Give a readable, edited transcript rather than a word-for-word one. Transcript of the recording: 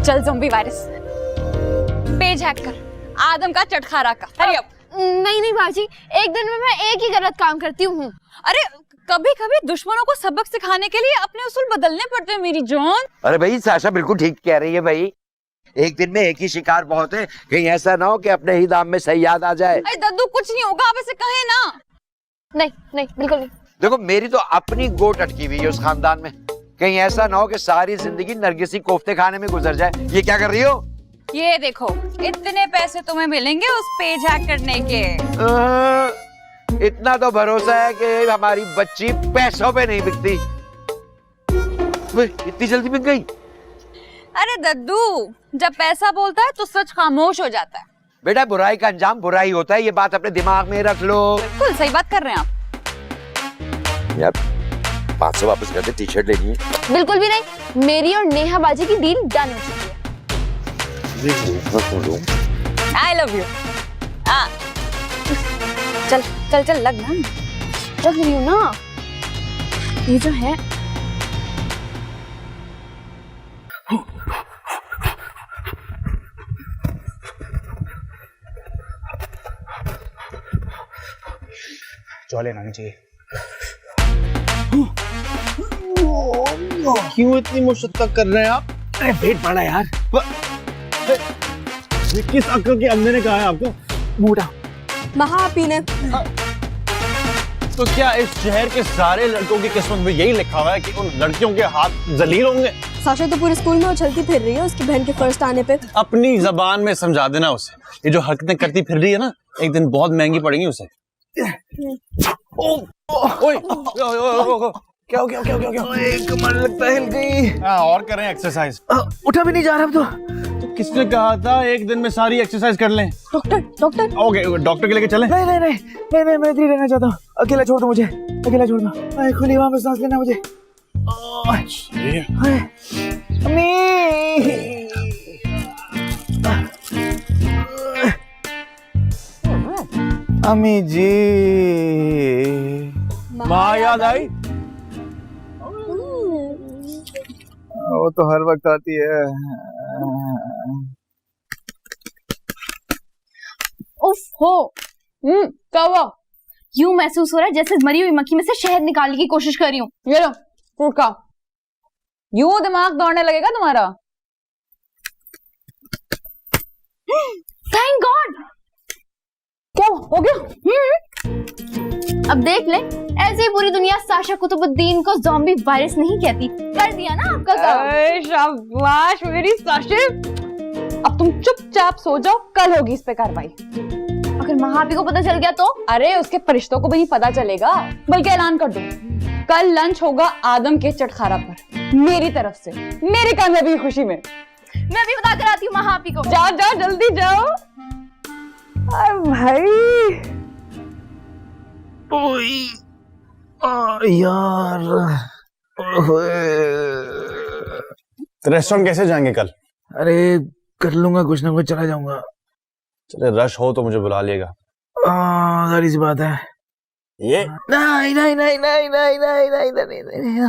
चल zombie virus, page hack कर आदम का चटखारा का। Hurry up. नहीं नहीं बाजी, एक दिन में मैं एक ही गलत काम करती हूँ। अरे कभी कभी दुश्मनों को सबक सिखाने के लिए अपने उसूल बदलने पड़ते हैं मेरी जान। अरे भाई साशा बिल्कुल ठीक कह रही है भाई, एक दिन में एक ही शिकार बहुत है, कहीं ऐसा ना हो कि अपने ही दाम में सयाद आ जाए। अरे दद्दू कुछ नहीं होगा, आप ऐसे कहे ना। नहीं नहीं बिल्कुल नहीं। देखो मेरी तो अपनी गोट अटकी हुई है उस खानदान में, कहीं ऐसा ना हो कि सारी जिंदगी नरगिसी कोफ्ते खाने में गुजर जाए। ये क्या कर रही हो? ये देखो इतने पैसे तुम्हें मिलेंगे उस पेज हैक करने के। इतना तो भरोसा है कि हमारी बच्ची पैसों पे नहीं बिकती। इतनी जल्दी बिक गई? अरे दद्दू, जब पैसा बोलता है तो सच खामोश हो जाता है। बेटा बुराई का अंजाम बुराई होता है, ये बात अपने दिमाग में रख लो। बिल्कुल सही बात कर रहे हैं आप। यार 500 वापस कर दे, टी शर्ट लेनी है। बिल्कुल भी नहीं, मेरी और नेहा बाजी की डील डन हो चुकी है। I love you. चल चल चल लग ना। लग रही हूँ ना, ये जो है। चौले आनी चाहिए। क्यों इतनी मुशक्कत कर रहे हैं आप? अरे पेट बड़ा यार। ये किस अक्ल के अंधे ने कहा है आपको? मोटा महापी ने। तो क्या इस शहर के सारे लड़कों की किस्मत में यही लिखा हुआ है कि उन लड़कियों के हाथ जलील होंगे? साशा तो पूरे स्कूल में उछलती फिर रही है उसकी बहन के फर्स्ट आने पे। अपनी जबान में समझा देना उसे, ये जो हरकतें करती फिर रही है ना, एक दिन बहुत महंगी पड़ेंगी उसे। क्या हो गया? कमर लगता है हिल गई। हाँ, और करें एक्सरसाइज। उठा भी नहीं जा रहा अब तो किसने कहा था एक दिन में सारी एक्सरसाइज कर लें? डॉक्टर। ओके, डॉक्टर के लेके चलें? नहीं, मैं इधर ही रहना चाहता हूँ। अकेला छोड़ दो मुझे, अकेला छोड़ दो। खुली हवा में सांस लेना मुझे। अम्मी जी, माँ याद आई? वो तो हर वक्त आती है। उफ हो। क्या हुआ? यूं महसूस हो रहा है जैसे मरी हुई मक्खी में से शहद निकालने की कोशिश कर रही हूँ। ये लो फ्रूट का। यूं दिमाग दौड़ने लगेगा तुम्हारा। Thank God. क्या हो गया? अब देख ले, ऐसे ही पूरी दुनिया साशा कुतुबुद्दीन को ज़ॉम्बी वायरस नहीं कहती। कर दिया ना आपका काम। शाबाश मेरी साशे। अब तुम चुपचाप सो जाओ, कल होगी इस पे कार्रवाई। अगर महापी को पता चल गया तो? अरे उसके फरिश्तों को भी नहीं पता चलेगा, बल्कि ऐलान कर दो कल लंच होगा आदम के चटखारा पर, मेरी तरफ से, मेरी कामयाबी की खुशी में। मैं भी बता कर आती हूँ महापी को। जाओ जाओ जल्दी जाओ। भाई यार, रेस्टोरेंट कैसे जाएंगे कल? अरे कर लूंगा कुछ ना कुछ, चला जाऊंगा। चले, रश हो तो मुझे बुला लिएगा। सारी सी बात है। ये नहीं नहीं नहीं नहीं नहीं नहीं नहीं नहीं नहीं नहीं।